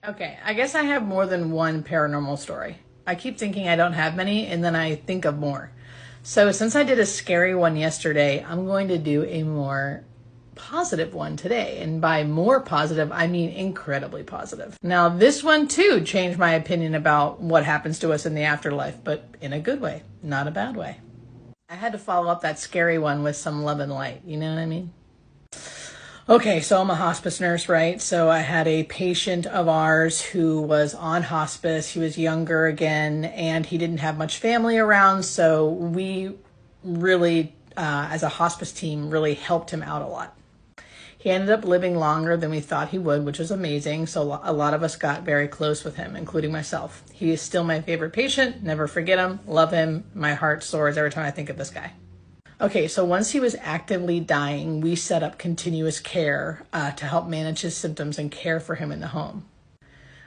Okay, I guess I have more than one paranormal story. I keep thinking I don't have many, and then I think of more. So, since I did a scary one yesterday, I'm going to do a more positive one today. And by more positive, I mean incredibly positive. Now, this one too changed my opinion about what happens to us in the afterlife, but in a good way, not a bad way. I had to follow up that scary one with some love and light. You know what I mean? Okay, so I'm a hospice nurse, right? So I had a patient of ours who was on hospice. He was younger again, and he didn't have much family around. So we really, as a hospice team, really helped him out a lot. He ended up living longer than we thought he would, which was amazing. So a lot of us got very close with him, including myself. He is still my favorite patient. Never forget him. Love him. My heart soars every time I think of this guy. Okay, so once he was actively dying, we set up continuous care to help manage his symptoms and care for him in the home.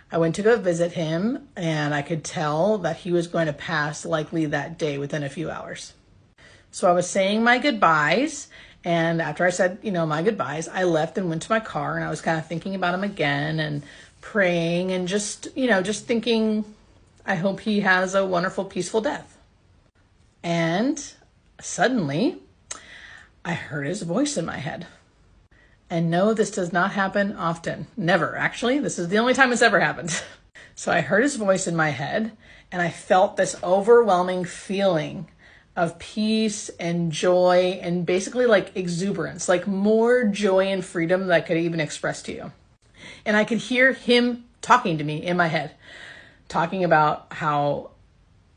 I went to go visit him, and I could tell that he was going to pass likely that day within a few hours. So I was saying my goodbyes, and after I said, my goodbyes, I left and went to my car, and I was kind of thinking about him again and praying and just thinking, I hope he has a wonderful, peaceful death. And suddenly, I heard his voice in my head. And no, this does not happen often. Never, actually. This is the only time it's ever happened. So I heard his voice in my head, and I felt this overwhelming feeling of peace and joy and basically like exuberance, like more joy and freedom than I could even express to you. And I could hear him talking to me in my head, talking about how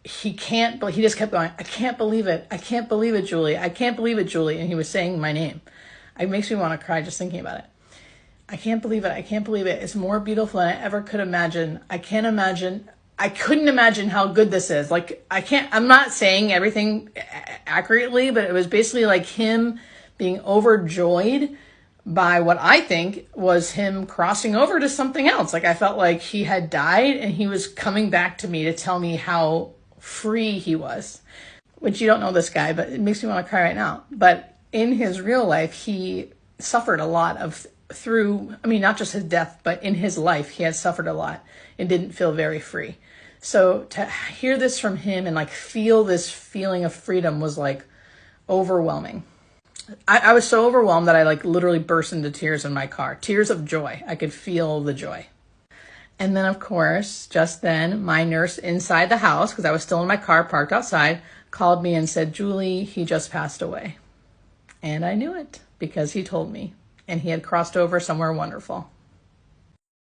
he just kept going, I can't believe it. I can't believe it, Julie. I can't believe it, Julie. And he was saying my name. It makes me want to cry just thinking about it. I can't believe it. I can't believe it. It's more beautiful than I ever could imagine. I couldn't imagine how good this is. I'm not saying everything accurately, but it was basically like him being overjoyed by what I think was him crossing over to something else. Like I felt like he had died and he was coming back to me to tell me how free he was, which you don't know this guy, but it makes me want to cry right now. But in his real life, he suffered a lot not just his death, but in his life, he had suffered a lot and didn't feel very free. So to hear this from him and feel this feeling of freedom was overwhelming. I was so overwhelmed that I literally burst into tears in my car, tears of joy. I could feel the joy. And then, of course, just then, my nurse inside the house, because I was still in my car parked outside, called me and said, Julie, he just passed away. And I knew it because he told me. And he had crossed over somewhere wonderful.